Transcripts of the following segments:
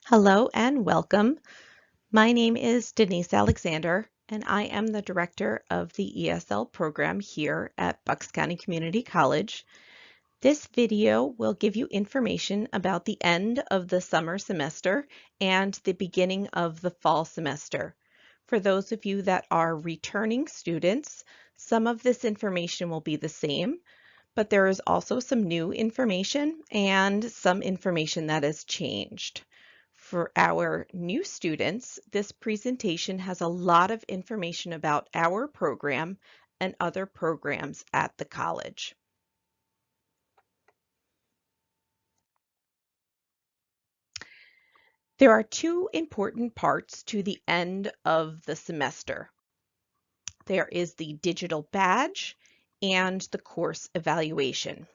Hello and welcome. My name is Denise Alexander, and I am the director of the ESL program here at Bucks County Community College. This video will give you information about the end of the summer semester and the beginning of the fall semester. For those of you that are returning students, some of this information will be the same, but there is also some new information and some information that has changed. For our new students, this presentation has a lot of information about our program and other programs at the college. There are two important parts to the end of the semester. There is the digital badge and the course evaluation.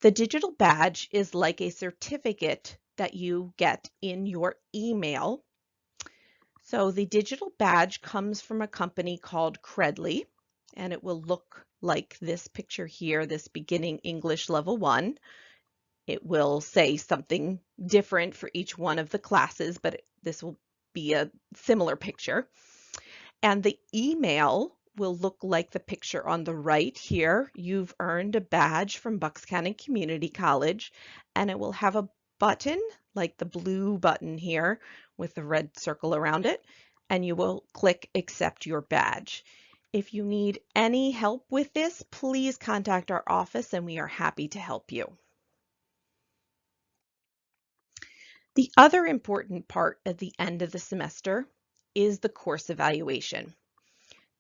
The digital badge is like a certificate that you get in your email. So the digital badge comes from a company called Credly, and it will look like this picture here, this beginning English level 1. It will say something different for each one of the classes, but this will be a similar picture. And the email will look like the picture on the right here. You've earned a badge from Bucks County Community College, and it will have a button like the blue button here with the red circle around it, and you will click accept your badge. If you need any help with this, please contact our office and we are happy to help you. The other important part at the end of the semester is the course evaluation.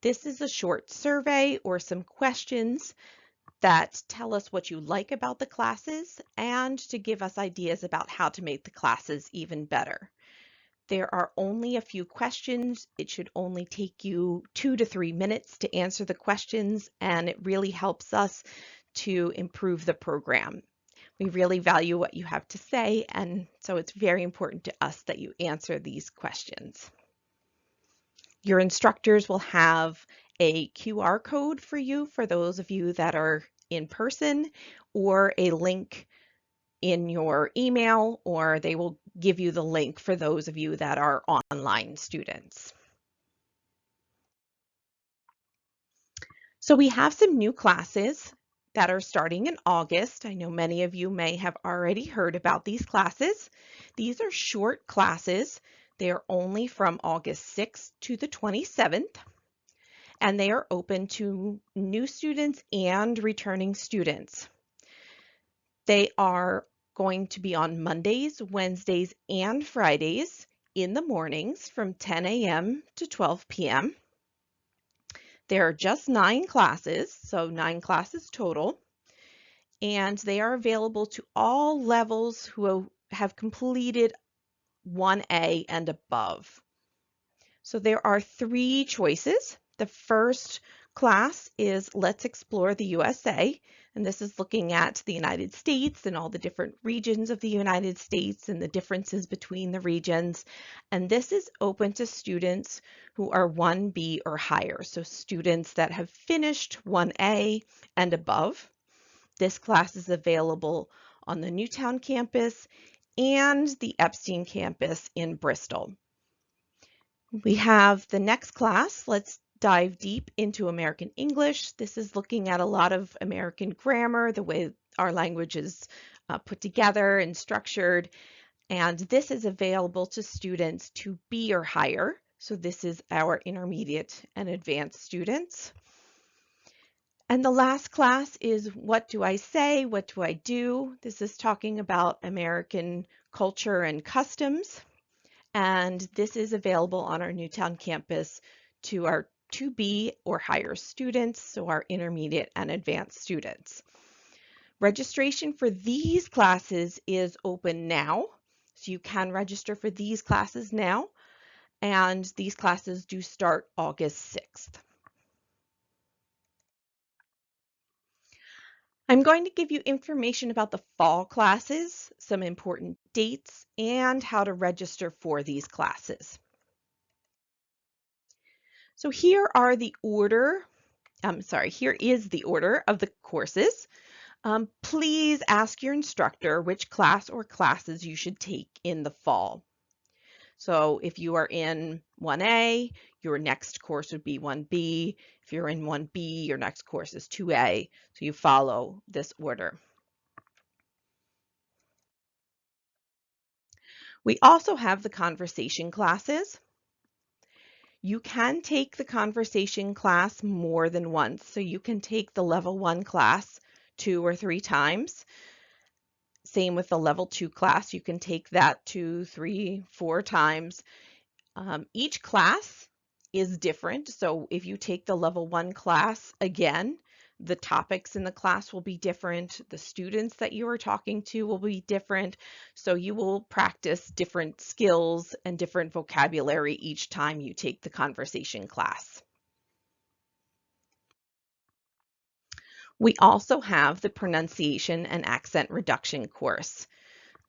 This is a short survey or some questions that tell us what you like about the classes and to give us ideas about how to make the classes even better. There are only a few questions. It should only take you 2 to 3 minutes to answer the questions, and it really helps us to improve the program. We really value what you have to say, and so it's very important to us that you answer these questions. Your instructors will have a QR code for you for those of you that are in person, or a link in your email, or they will give you the link for those of you that are online students. So we have some new classes that are starting in August. I know many of you may have already heard about these classes. These are short classes. They are only from August 6th to the 27th, and they are open to new students and returning students. They are going to be on Mondays, Wednesdays, and Fridays in the mornings from 10 a.m. to 12 p.m. There are just 9 classes, so 9 classes total, and they are available to all levels who have completed 1A and above. So there are 3 choices. The first class is Let's Explore the USA, and this is looking at the United States and all the different regions of the United States and the differences between the regions. And this is open to students who are 1B or higher, so students that have finished 1A and above. This class is available on the Newtown campus and the Epstein campus in Bristol. We have the next class. Let's dive deep into American English. This is looking at a lot of American grammar, the way our language is put together and structured. And this is available to students 2B or higher. So this is our intermediate and advanced students. And the last class is What Do I Say? What Do I Do? This is talking about American culture and customs. And this is available on our Newtown campus to our 2B or higher students, so our intermediate and advanced students. Registration for these classes is open now, so you can register for these classes now, and these classes do start August 6th. I'm going to give you information about the fall classes, some important dates, and how to register for these classes. So here is the order of the courses. Please ask your instructor which class or classes you should take in the fall. So if you are in 1A, your next course would be 1B. If you're in 1B, your next course is 2A. So you follow this order. We also have the conversation classes. You can take the conversation class more than once. So you can take the level 1 class 2 or 3 times. Same with the level 2 class. You can take that 2, 3, 4 times. Each class is different. So if you take the level 1 class again, the topics in the class will be different. The students that you are talking to will be different. So you will practice different skills and different vocabulary each time you take the conversation class. We also have the pronunciation and accent reduction course.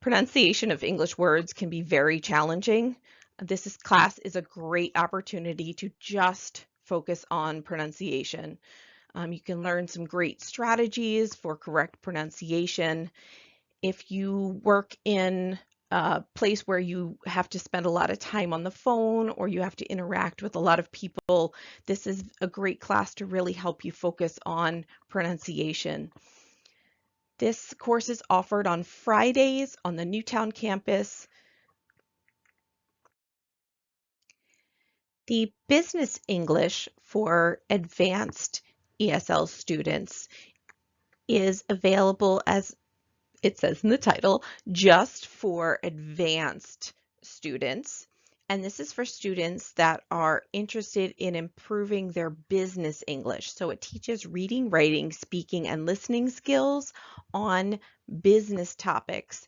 Pronunciation of English words can be very challenging. This class is a great opportunity to just focus on pronunciation. You can learn some great strategies for correct pronunciation. If you work in a place where you have to spend a lot of time on the phone or you have to interact with a lot of people, this is a great class to really help you focus on pronunciation. This course is offered on Fridays on the Newtown campus. The Business English for advanced ESL students is available, as it says in the title, just for advanced students. And this is for students that are interested in improving their business English. So it teaches reading, writing, speaking, and listening skills on business topics.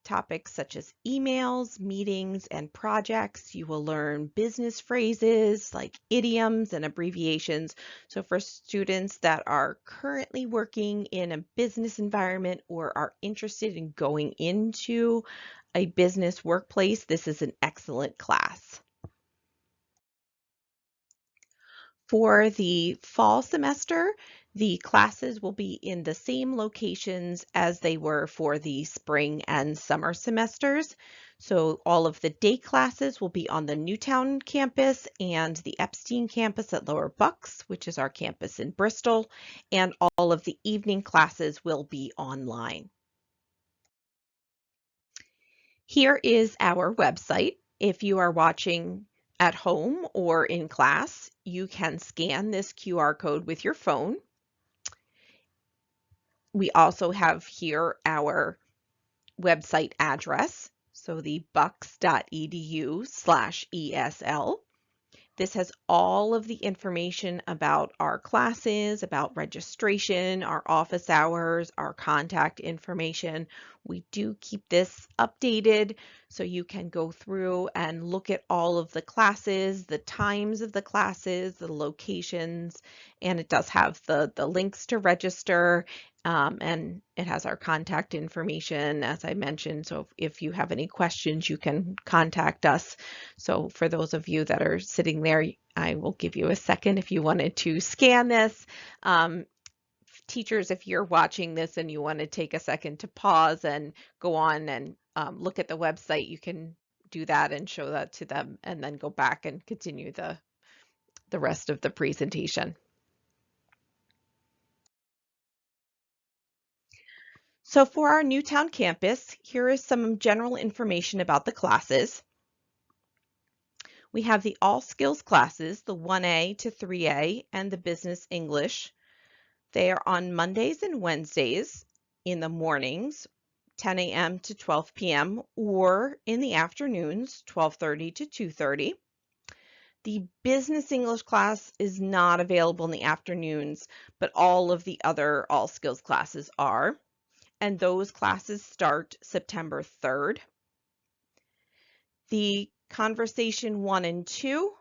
Topics such as emails, meetings, and projects. You will learn business phrases like idioms and abbreviations. So for students that are currently working in a business environment or are interested in going into a business workplace, this is an excellent class. For the fall semester, the classes will be in the same locations as they were for the spring and summer semesters. So all of the day classes will be on the Newtown campus and the Epstein campus at Lower Bucks, which is our campus in Bristol, and all of the evening classes will be online. Here is our website. If you are watching at home or in class, you can scan this QR code with your phone. We also have here our website address, so the bucks.edu/ESL. This has all of the information about our classes, about registration, our office hours, our contact information. We do keep this updated so you can go through and look at all of the classes, the times of the classes, the locations, and it does have the links to register, and it has our contact information, as I mentioned. So if you have any questions, you can contact us. So for those of you that are sitting there, I will give you a second if you wanted to scan this. Teachers, if you're watching this and you want to take a second to pause and go on and look at the website, you can do that and show that to them and then go back and continue the rest of the presentation. So for our Newtown campus, here is some general information about the classes. We have the all skills classes, the 1A to 3A, and the business English. They are on Mondays and Wednesdays in the mornings, 10 a.m. to 12 p.m., or in the afternoons, 12:30 to 2:30. The business English class is not available in the afternoons, but all of the other all skills classes are. And those classes start September 3rd. The Conversation 1 and 2,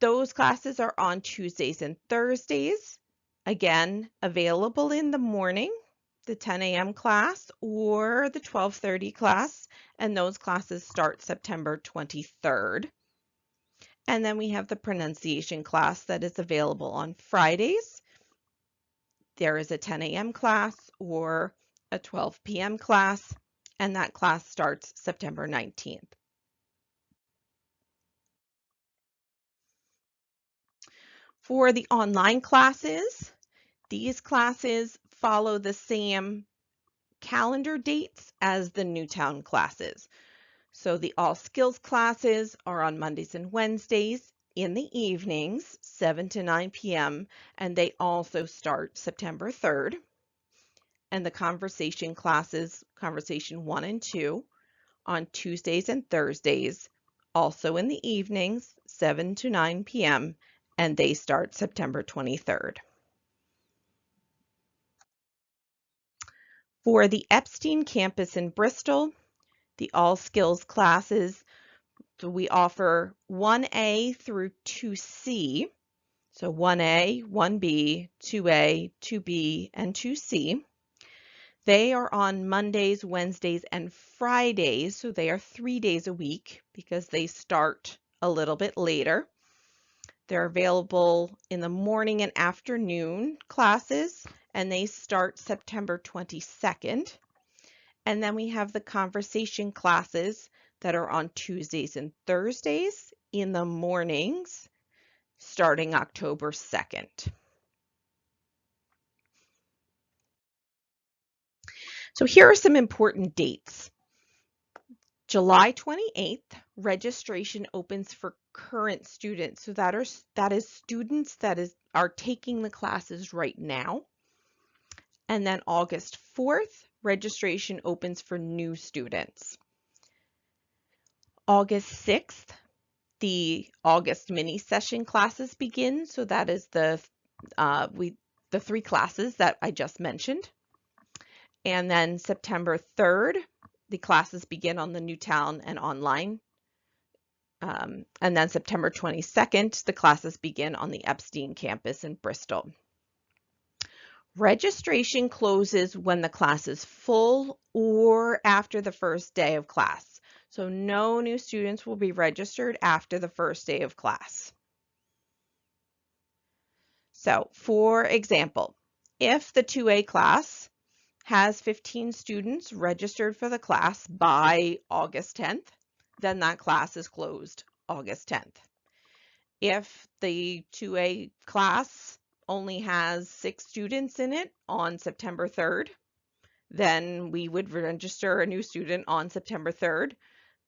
those classes are on Tuesdays and Thursdays. Again, available in the morning, the 10 a.m. class or the 12:30 class, and those classes start September 23rd. And then we have the pronunciation class that is available on Fridays. There is a 10 a.m. class or a 12 p.m. class, and that class starts September 19th. For the online classes, these classes follow the same calendar dates as the Newtown classes. So the All Skills classes are on Mondays and Wednesdays in the evenings, 7 to 9 p.m., and they also start September 3rd. And the conversation classes, Conversation 1 and 2, on Tuesdays and Thursdays, also in the evenings, 7 to 9 p.m., and they start September 23rd. For the Epstein campus in Bristol, the All Skills classes, so we offer 1A through 2C. So 1A, 1B, 2A, 2B, and 2C. They are on Mondays, Wednesdays, and Fridays, so they are 3 days a week because they start a little bit later. They're available in the morning and afternoon classes, and they start September 22nd. And then we have the conversation classes that are on Tuesdays and Thursdays in the mornings, starting October 2nd. So here are some important dates. July 28th, registration opens for current students. So that is students that are taking the classes right now. And then August 4th, registration opens for new students. August 6th, the August mini session classes begin. So that is the 3 classes that I just mentioned. And then September 3rd, the classes begin on the Newtown and online. And then September 22nd, the classes begin on the Epstein campus in Bristol. Registration closes when the class is full or after the first day of class. So no new students will be registered after the first day of class. So for example, if the 2A class has 15 students registered for the class by August 10th, then that class is closed August 10th. If the 2A class only has 6 students in it on September 3rd, then we would register a new student on September 3rd,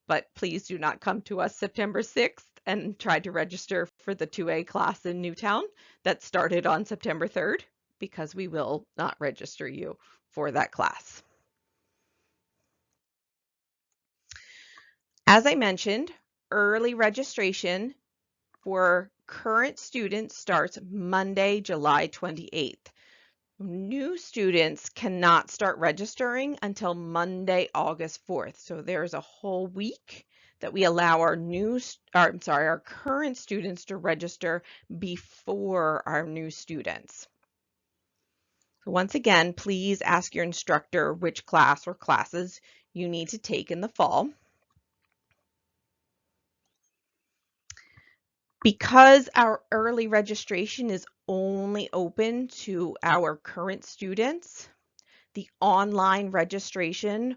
but please do not come to us September 6th and try to register for the 2A class in Newtown that started on September 3rd, because we will not register you for that class. As I mentioned, early registration for current students starts Monday, July 28th. New students cannot start registering until Monday, August 4th. So there's a whole week that we allow our current students to register before our new students. So once again, please ask your instructor which class or classes you need to take in the fall. Because our early registration is only open to our current students, the online registration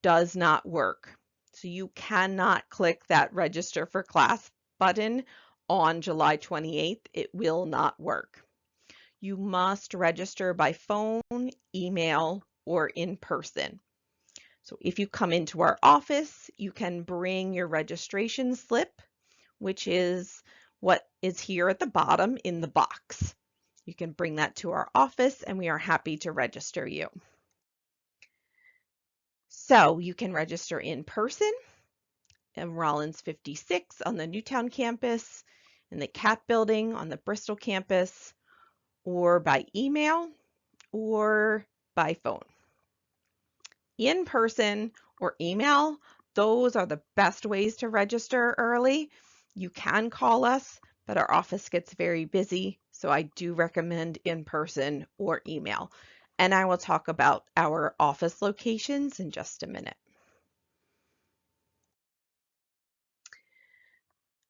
does not work. So you cannot click that register for class button on July 28th. It will not work. You must register by phone, email, or in person. So if you come into our office, you can bring your registration slip, which is what is here at the bottom in the box. You can bring that to our office and we are happy to register you. So you can register in person in Rollins 56 on the Newtown campus, in the CAT building on the Bristol campus, or by email or by phone. In person or email, those are the best ways to register early. You can call us, but our office gets very busy, so I do recommend in person or email. And I will talk about our office locations in just a minute.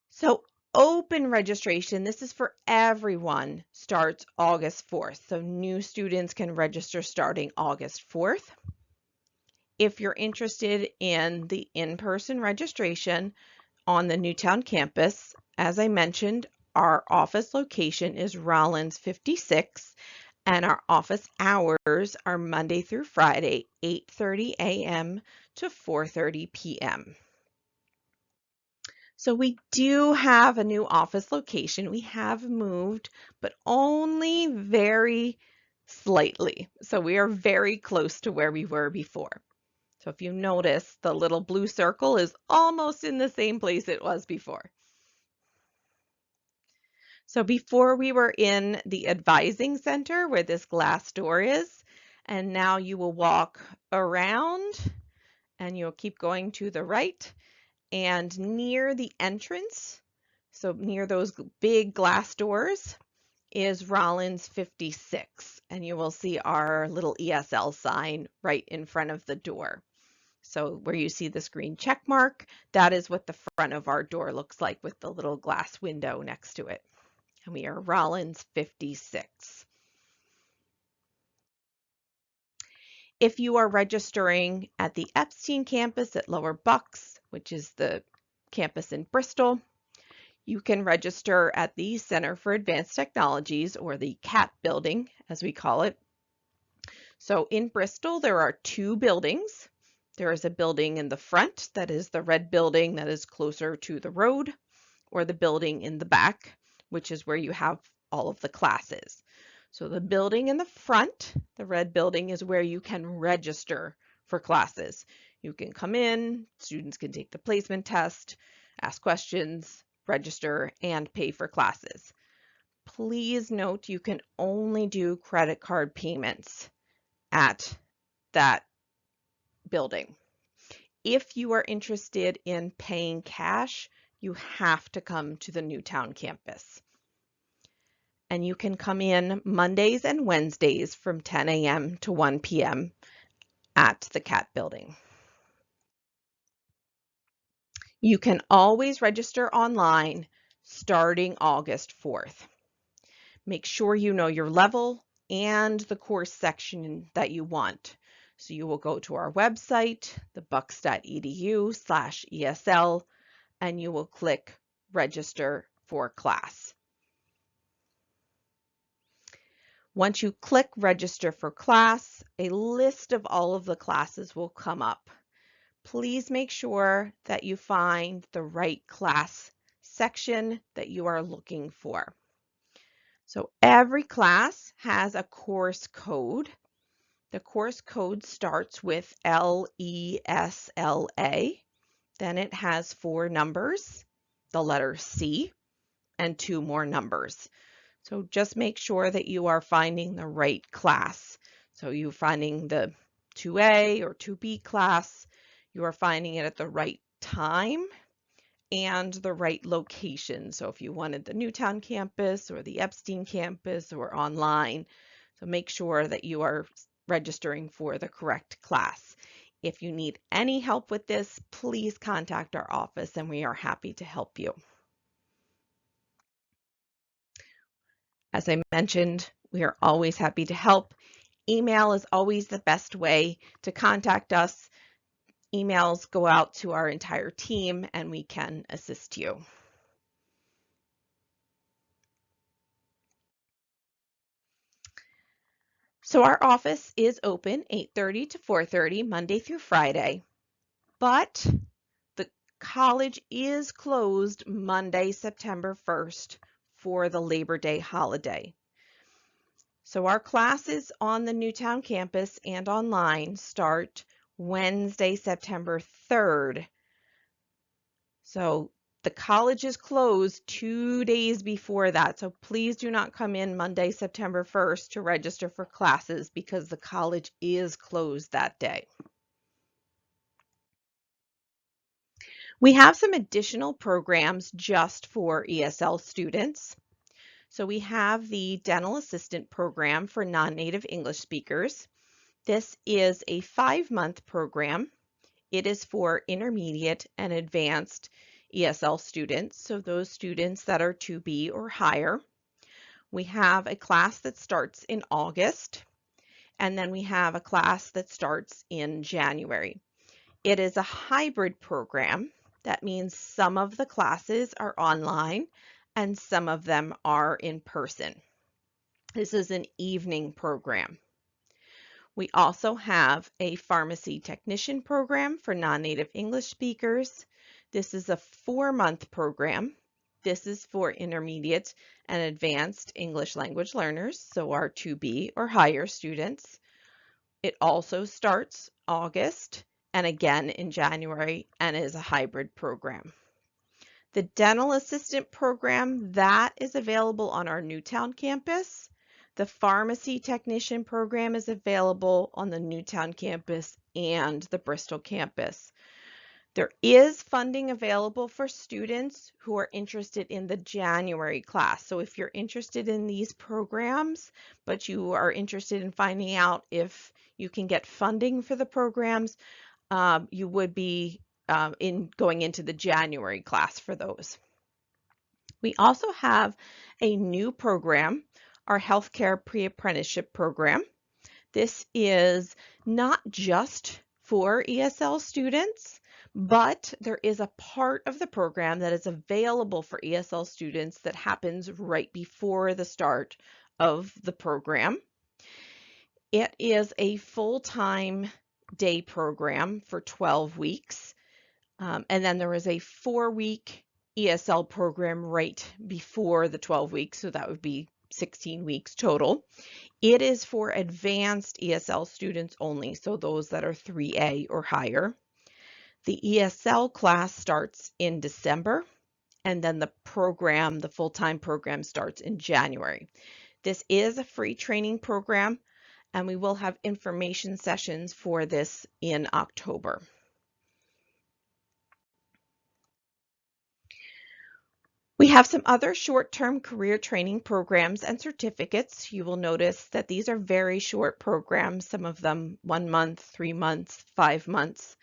So open registration, this is for everyone, starts August 4th. So new students can register starting August 4th. If you're interested in the in-person registration on the Newtown campus, as I mentioned, our office location is Rollins 56, and our office hours are Monday through Friday, 8:30 a.m. to 4:30 p.m. So we do have a new office location. We have moved, but only very slightly. So we are very close to where we were before. So if you notice, the little blue circle is almost in the same place it was before. So before we were in the advising center where this glass door is, and now you will walk around and you'll keep going to the right, and near the entrance, so near those big glass doors, is Rollins 56, and you will see our little ESL sign right in front of the door. So where you see this green check mark, that is what the front of our door looks like with the little glass window next to it. And we are Rollins 56. If you are registering at the Epstein campus at Lower Bucks, which is the campus in Bristol, you can register at the Center for Advanced Technologies, or the CAT building, as we call it. So in Bristol, there are two buildings. There is a building in the front, that is the red building that is closer to the road, or the building in the back, which is where you have all of the classes. So the building in the front, the red building, is where you can register for classes. You can come in, students can take the placement test, ask questions, register, and pay for classes. Please note you can only do credit card payments at that building. If you are interested in paying cash, you have to come to the Newtown campus. And you can come in Mondays and Wednesdays from 10 a.m. to 1 p.m. at the CAT building. You can always register online starting August 4th. Make sure you know your level and the course section that you want. So you will go to our website, thebucks.edu/ESL, and you will click register for class. Once you click register for class, a list of all of the classes will come up. Please make sure that you find the right class section that you are looking for. So every class has a course code. The course code starts with LESLA. Then it has 4 numbers, the letter C, and 2 more numbers. So just make sure that you are finding the right class. So you're finding the 2A or 2B class, you are finding it at the right time and the right location. So if you wanted the Newtown campus or the Epstein campus or online, so make sure that you are registering for the correct class. If you need any help with this, please contact our office and we are happy to help you. As I mentioned, we are always happy to help. Email is always the best way to contact us. Emails go out to our entire team and we can assist you. So our office is open 8:30 to 4:30 Monday through Friday, but the college is closed Monday, September 1st for the Labor Day holiday. So our classes on the Newtown campus and online start Wednesday, September 3rd. So the college is closed 2 days before that. So please do not come in Monday, September 1st to register for classes because the college is closed that day. We have some additional programs just for ESL students. So we have the Dental Assistant Program for non-native English speakers. This is a 5-month program. It is for intermediate and advanced ESL students, so those students that are 2B or higher. We have a class that starts in August, and then we have a class that starts in January. It is a hybrid program. That means some of the classes are online and some of them are in person. This is an evening program. We also have a pharmacy technician program for non-native English speakers. This is a 4-month program. This is for intermediate and advanced English language learners, so our 2B or higher students. It also starts August and again in January and is a hybrid program. The dental assistant program, that is available on our Newtown campus. The pharmacy technician program is available on the Newtown campus and the Bristol campus. There is funding available for students who are interested in the January class. So if you're interested in these programs, but you are interested in finding out if you can get funding for the programs, you would be going into the January class for those. We also have a new program, our healthcare pre-apprenticeship program. This is not just for ESL students, but there is a part of the program that is available for ESL students that happens right before the start of the program. It is a full-time day program for 12 weeks. And then there is a 4-week ESL program right before the 12 weeks, so that would be 16 weeks total. It is for advanced ESL students only, so those that are 3A or higher. The ESL class starts in December, and then the program, the full-time program, starts in January. This is a free training program, and we will have information sessions for this in October. We have some other short-term career training programs and certificates. You will notice that these are very short programs, some of them 1 month, 3 months, 5 months.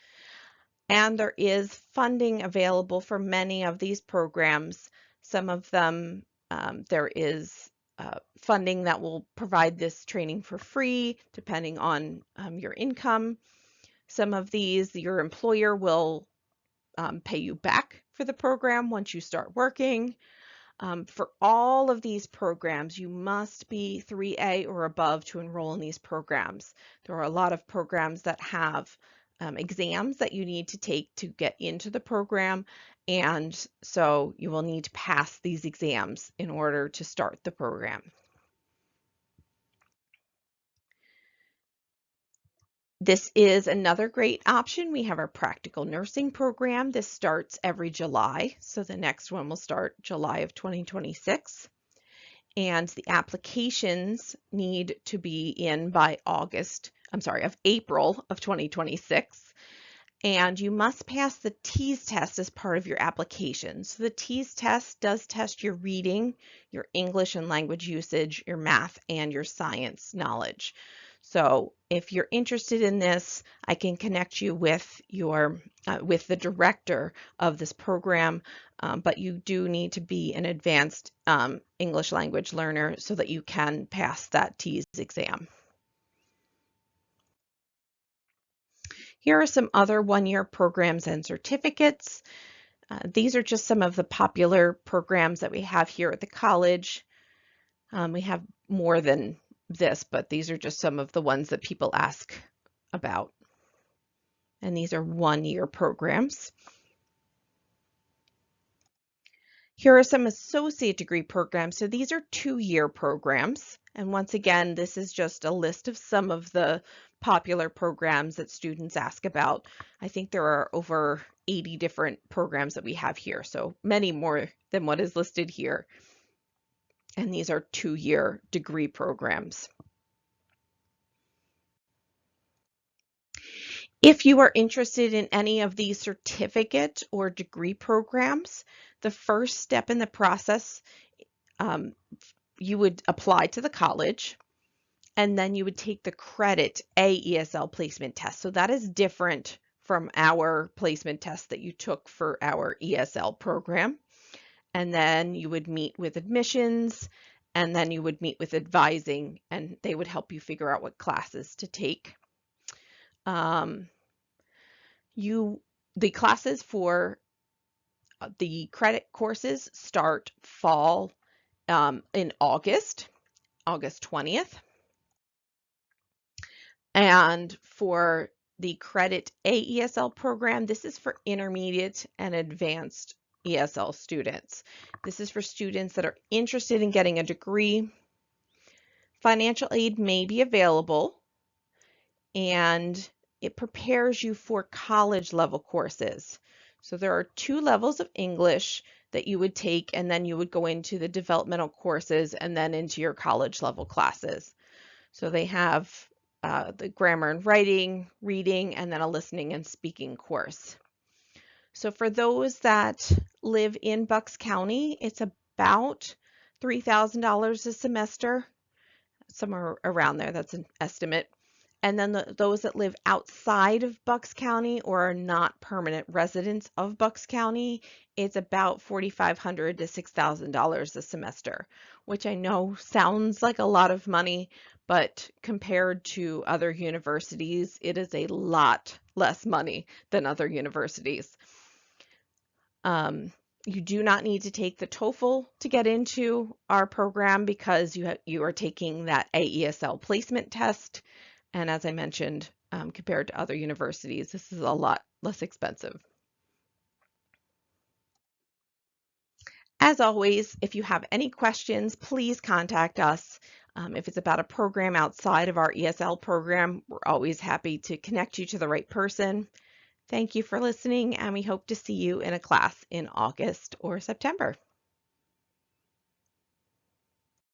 And there is funding available for many of these programs. Some of them, there is funding that will provide this training for free, depending on your income. Some of these, your employer will pay you back for the program once you start working. For all of these programs, you must be 3A or above to enroll in these programs. There are a lot of programs that have exams that you need to take to get into the program, and so you will need to pass these exams in order to start the program. This is another great option. We have our practical nursing program. This starts every July, so the next one will start July of 2026. And the applications need to be in by April of 2026. And you must pass the TEAS test as part of your application. So the TEAS test does test your reading, your English and language usage, your math, and your science knowledge. So if you're interested in this, I can connect you with with the director of this program, but you do need to be an advanced English language learner so that you can pass that TEAS exam. Here are some other one-year programs and certificates. These are just some of the popular programs that we have here at the college. We have more than this, but these are just some of the ones that people ask about. And these are one-year programs. Here are some associate degree programs. So these are 2-year programs. And once again, this is just a list of some of the popular programs that students ask about. I think there are over 80 different programs that we have here, so many more than what is listed here. And these are 2-year degree programs. If you are interested in any of these certificate or degree programs, the first step in the process, you would apply to the college, and then you would take the credit AESL placement test. So that is different from our placement test that you took for our ESL program. And then you would meet with admissions, and then you would meet with advising, and they would help you figure out what classes to take. Um, the classes for the credit courses start fall in August 20th. And for the credit AESL program, this is for intermediate and advanced ESL students. This is for students that are interested in getting a degree. Financial aid may be available, and it prepares you for college level courses. So there are 2 levels of English that you would take, and then you would go into the developmental courses and then into your college level classes. So they have the grammar and writing, reading, and then a listening and speaking course. So for those that live in Bucks County, it's about $3,000 a semester, somewhere around there. That's an estimate. And then those that live outside of Bucks County or are not permanent residents of Bucks County, it's about $4,500 to $6,000 a semester, which I know sounds like a lot of money, but compared to other universities, it is a lot less money than other universities. You do not need to take the TOEFL to get into our program because you are taking that AESL placement test. And as I mentioned, compared to other universities, this is a lot less expensive. As always, if you have any questions, please contact us. If it's about a program outside of our ESL program, we're always happy to connect you to the right person. Thank you for listening, and we hope to see you in a class in August or September.